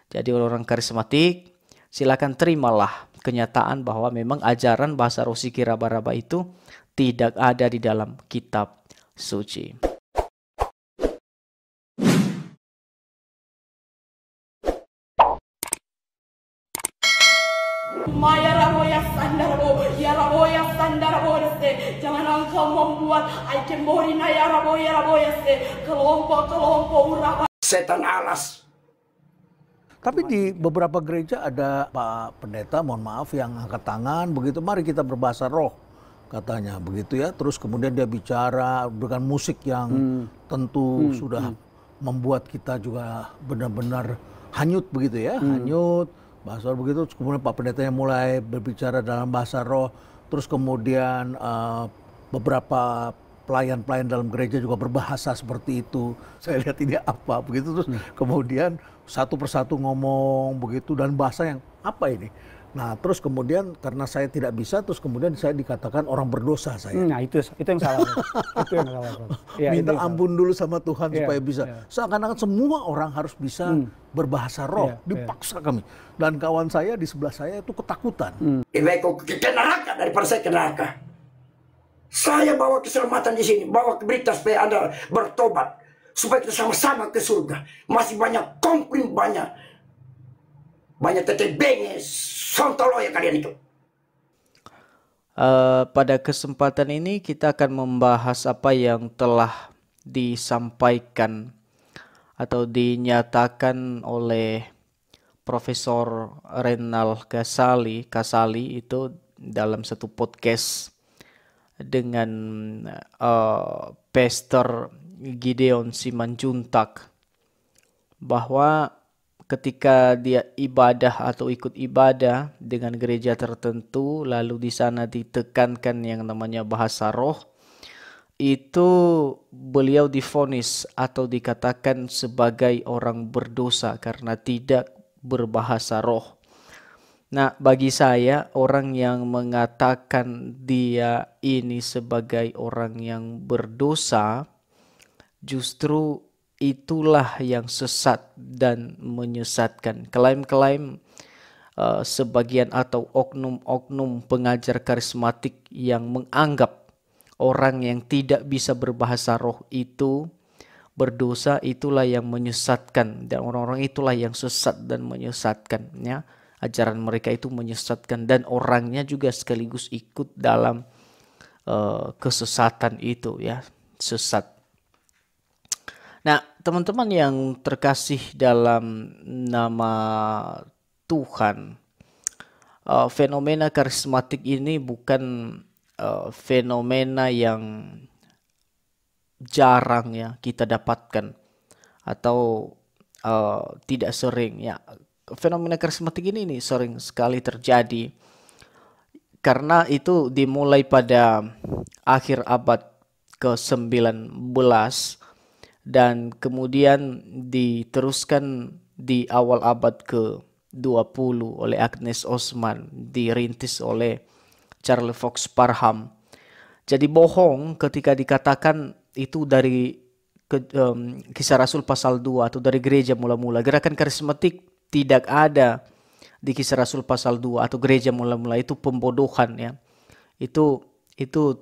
Jadi orang-orang karismatik, silakan terimalah kenyataan bahwa memang ajaran bahasa roh sikira baraba itu tidak ada di dalam kitab suci. Jangan engkau membuat kelompok-kelompok setan alas. Tapi di beberapa gereja ada Pak Pendeta, mohon maaf, yang angkat tangan begitu, mari kita berbahasa roh katanya begitu ya. Terus kemudian dia bicara dengan musik yang tentu sudah membuat kita juga benar-benar hanyut begitu ya, hanyut bahasa roh begitu. Terus kemudian Pak Pendetanya mulai berbicara dalam bahasa roh. Terus kemudian beberapa pelayan-pelayan dalam gereja juga berbahasa seperti itu. Saya lihat ini apa begitu, terus kemudian satu persatu ngomong begitu dan bahasa yang apa ini. Nah terus kemudian karena saya tidak bisa, terus kemudian saya dikatakan orang berdosa saya. Nah itu yang salah. Itu yang salah. Ya, minta ampun dulu sama Tuhan supaya bisa. Seakan-akan semua orang harus bisa berbahasa roh, dipaksa kami. Dan kawan saya di sebelah saya itu ketakutan. Ibu ke neraka daripada saya ke neraka. Saya bawa keselamatan di sini, bawa berita supaya Anda bertobat, supaya kita sama-sama ke surga. Masih banyak komplain, banyak teteh benges, sontolo ya kalian itu. Pada kesempatan ini kita akan membahas apa yang telah disampaikan atau dinyatakan oleh Profesor Renal Kasali itu dalam satu podcast dengan Pastor Gideon Simanjuntak, bahwa ketika dia ibadah atau ikut ibadah dengan gereja tertentu, lalu di sana ditekankan yang namanya bahasa roh, itu beliau divonis atau dikatakan sebagai orang berdosa karena tidak berbahasa roh. Nah, bagi saya, orang yang mengatakan dia ini sebagai orang yang berdosa, justru itulah yang sesat dan menyesatkan. Klaim-klaim sebagian atau oknum-oknum pengajar karismatik yang menganggap orang yang tidak bisa berbahasa roh itu berdosa, itulah yang menyesatkan. Dan orang-orang itulah yang sesat dan menyesatkan, ya. Ajaran mereka itu menyesatkan dan orangnya juga sekaligus ikut dalam kesesatan itu, ya, sesat. Nah, teman-teman yang terkasih dalam nama Tuhan, fenomena karismatik ini bukan fenomena yang jarang ya kita dapatkan atau tidak sering, ya. Fenomena karismatik ini sering sekali terjadi karena itu dimulai pada akhir abad ke-19 dan kemudian diteruskan di awal abad ke-20 oleh Agnes Osman, dirintis oleh Charles Fox Parham. Jadi bohong ketika dikatakan itu dari Kisah Rasul pasal 2 atau dari gereja mula-mula. Gerakan karismatik tidak ada di Kisah Rasul pasal 2 atau gereja mula-mula, itu pembodohan, ya. Itu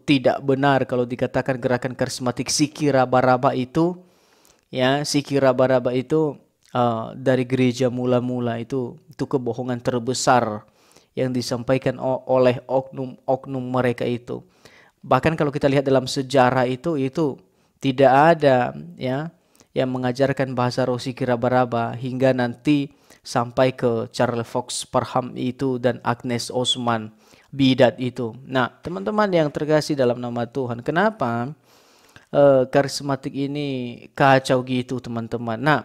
tidak benar kalau dikatakan gerakan karismatik sikira baraba itu, ya, sikira baraba itu dari gereja mula-mula. Itu kebohongan terbesar yang disampaikan oleh oknum-oknum mereka itu. Bahkan kalau kita lihat dalam sejarah itu tidak ada, ya, yang mengajarkan bahasa roh sikira baraba hingga nanti sampai ke Charles Fox Parham itu dan Agnes Osman bidat itu. Nah, teman-teman yang terkasih dalam nama Tuhan, kenapa karismatik ini kacau gitu, teman-teman? Nah,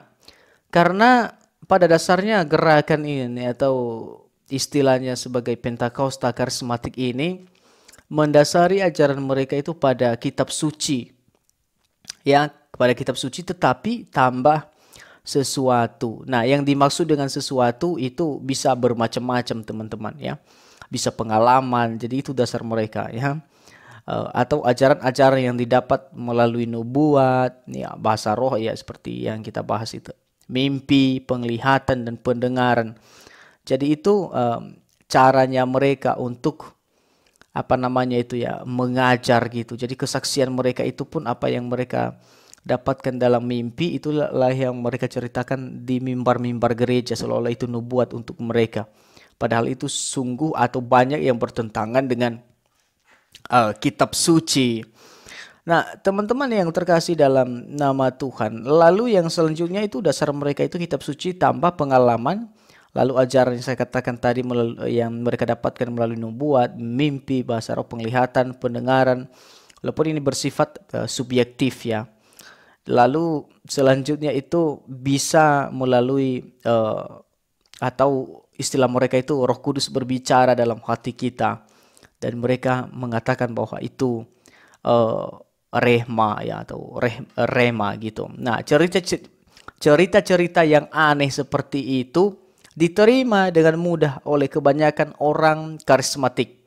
karena pada dasarnya gerakan ini atau istilahnya sebagai Pentakosta karismatik ini mendasari ajaran mereka itu pada kitab suci, ya, pada kitab suci, tetapi tambah sesuatu. Nah, yang dimaksud dengan sesuatu itu bisa bermacam-macam, teman-teman, ya. Bisa pengalaman, jadi itu dasar mereka, ya. Atau ajaran-ajaran yang didapat melalui nubuat, ya, bahasa roh, ya, seperti yang kita bahas itu. mimpi, penglihatan dan pendengaran. Jadi itu caranya mereka untuk mengajar gitu. Jadi kesaksian mereka itu pun apa yang mereka dapatkan dalam mimpi, itulah yang mereka ceritakan di mimbar-mimbar gereja, seolah-olah itu nubuat untuk mereka. Padahal itu sungguh atau banyak yang bertentangan dengan kitab suci. Nah, teman-teman yang terkasih dalam nama Tuhan, lalu yang selanjutnya itu dasar mereka itu kitab suci tambah pengalaman, lalu ajaran yang saya katakan tadi yang mereka dapatkan melalui nubuat, mimpi, bahasa roh, penglihatan, pendengaran, walaupun ini bersifat subjektif ya. Lalu selanjutnya itu bisa melalui atau istilah mereka itu Roh Kudus berbicara dalam hati kita, dan mereka mengatakan bahwa itu rehma ya, atau rema gitu. Nah, cerita-cerita yang aneh seperti itu diterima dengan mudah oleh kebanyakan orang karismatik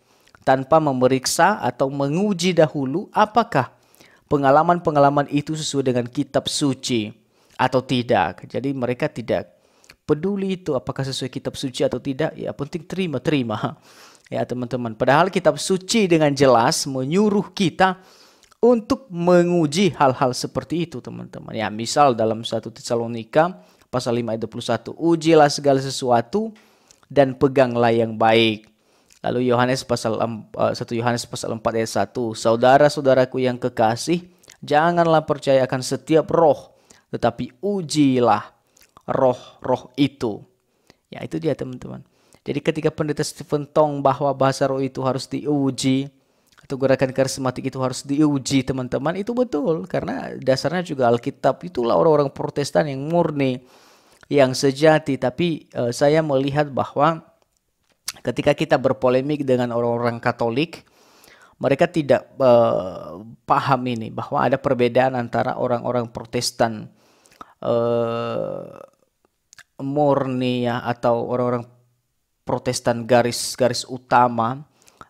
tanpa memeriksa atau menguji dahulu apakah pengalaman-pengalaman itu sesuai dengan kitab suci atau tidak. Jadi mereka tidak peduli itu apakah sesuai kitab suci atau tidak, ya penting terima ya teman-teman. Padahal kitab suci dengan jelas menyuruh kita untuk menguji hal-hal seperti itu, teman-teman. Ya, misal dalam 1 Tesalonika pasal 5 ayat 21, ujilah segala sesuatu dan peganglah yang baik. Lalu 1 Yohanes pasal 4 ayat 1, saudara-saudaraku yang kekasih, janganlah percaya akan setiap roh, tetapi ujilah roh-roh itu. Ya, itu dia teman-teman. Jadi ketika pendeta Stephen Tong bahwa bahasa roh itu harus diuji, atau gerakan karismatik itu harus diuji, teman-teman, itu betul. Karena dasarnya juga Alkitab, itulah orang-orang Protestan yang murni, yang sejati. Tapi saya melihat bahwa ketika kita berpolemik dengan orang-orang Katolik, mereka tidak paham ini, bahwa ada perbedaan antara orang-orang Protestan murni ya, atau orang-orang Protestan garis utama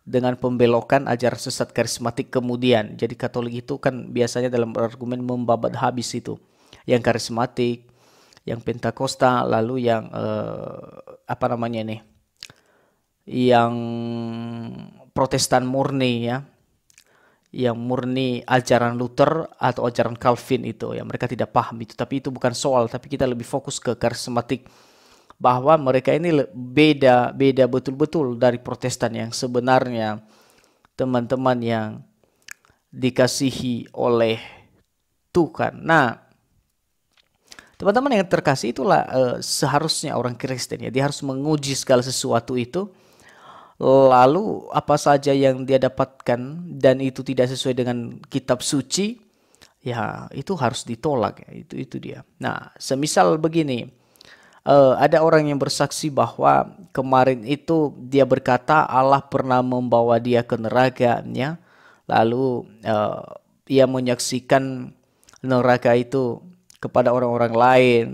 dengan pembelokan ajaran sesat karismatik kemudian. Jadi Katolik itu kan biasanya dalam argumen membabat habis itu. Yang karismatik, yang Pentakosta, lalu yang yang Protestan murni ya. Yang murni ajaran Luther atau ajaran Calvin itu ya, mereka tidak paham itu. Tapi itu bukan soal, tapi kita lebih fokus ke karismatik, bahwa mereka ini beda betul-betul dari Protestan yang sebenarnya, teman-teman yang dikasihi oleh Tuhan. Nah, teman-teman yang terkasih, itulah seharusnya orang Kristen ya, dia harus menguji segala sesuatu itu. Lalu apa saja yang dia dapatkan dan itu tidak sesuai dengan kitab suci, ya itu harus ditolak ya. Itu dia. Nah, semisal begini, ada orang yang bersaksi bahwa kemarin itu dia berkata Allah pernah membawa dia ke neraka ya. Lalu ia menyaksikan neraka itu kepada orang-orang lain.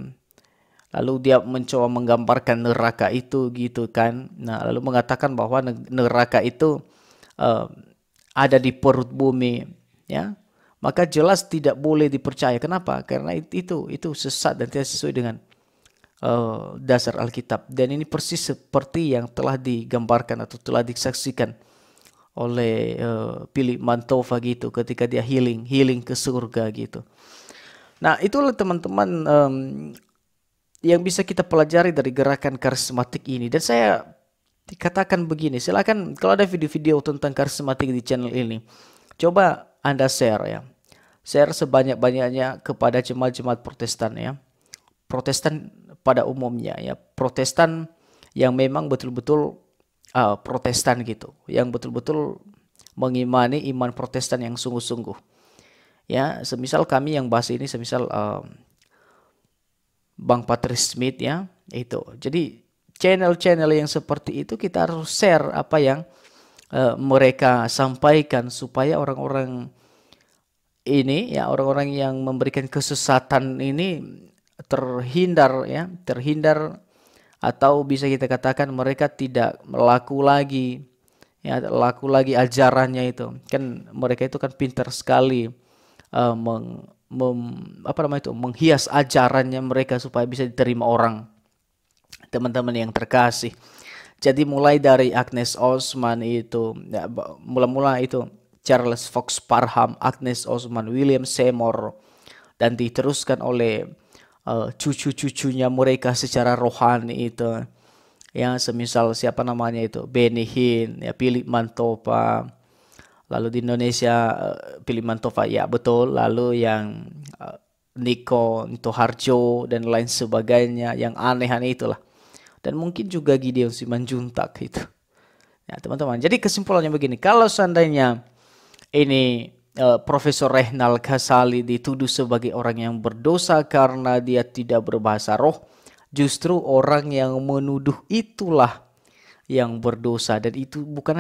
Lalu dia mencoba menggambarkan neraka itu gitu kan. Nah, lalu mengatakan bahwa neraka itu ada di perut bumi ya. Maka jelas tidak boleh dipercaya. Kenapa? Karena itu sesat dan tidak sesuai dengan dasar Alkitab. Dan ini persis seperti yang telah digambarkan atau telah disaksikan oleh Philip Mantova gitu, ketika dia healing ke surga gitu. Nah, itulah teman-teman yang bisa kita pelajari dari gerakan karismatik ini. Dan saya dikatakan begini, silakan kalau ada video-video tentang karismatik di channel ini, coba Anda share ya. Share sebanyak-banyaknya kepada jemaat-jemaat Protestan ya. Protestan pada umumnya ya, Protestan yang memang betul-betul Protestan gitu, yang betul-betul mengimani iman Protestan yang sungguh-sungguh ya. Semisal kami yang bahas ini, semisal Bang Patrice Smith ya, itu. Jadi channel-channel yang seperti itu kita harus share apa yang mereka sampaikan, supaya orang-orang ini ya, orang-orang yang memberikan kesesatan ini terhindar atau bisa kita katakan mereka tidak laku lagi ajarannya itu. Kan mereka itu kan pintar sekali menghias ajarannya mereka supaya bisa diterima orang. Teman-teman yang terkasih. Jadi mulai dari Agnes Osman itu, ya, mula-mula itu Charles Fox Parham, Agnes Osman, William Seymour, dan diteruskan oleh cucu-cucunya mereka secara rohani itu. Ya, semisal siapa namanya itu, Benny Hinn, ya, Philip Mantopa. Lalu di Indonesia Philip Mantopa, ya betul. Lalu yang Niko Harjo dan lain sebagainya, yang aneh-aneh itulah. Dan mungkin juga Gideon Simanjuntak itu. Ya teman-teman, jadi kesimpulannya begini, kalau seandainya ini Profesor Rehnald Ghazali dituduh sebagai orang yang berdosa karena dia tidak berbahasa roh, justru orang yang menuduh itulah yang berdosa, dan itu bukan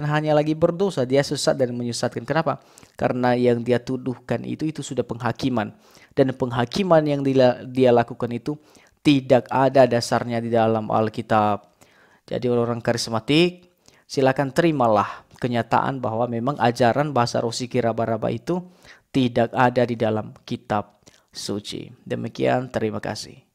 hanya lagi berdosa, dia sesat dan menyesatkan. Kenapa? Karena yang dia tuduhkan itu sudah penghakiman, dan penghakiman yang dia lakukan itu tidak ada dasarnya di dalam Alkitab. Jadi orang karismatik, silakan terimalah kenyataan bahwa memang ajaran bahasa roh Sikira Baraba itu tidak ada di dalam kitab suci. Demikian, terima kasih.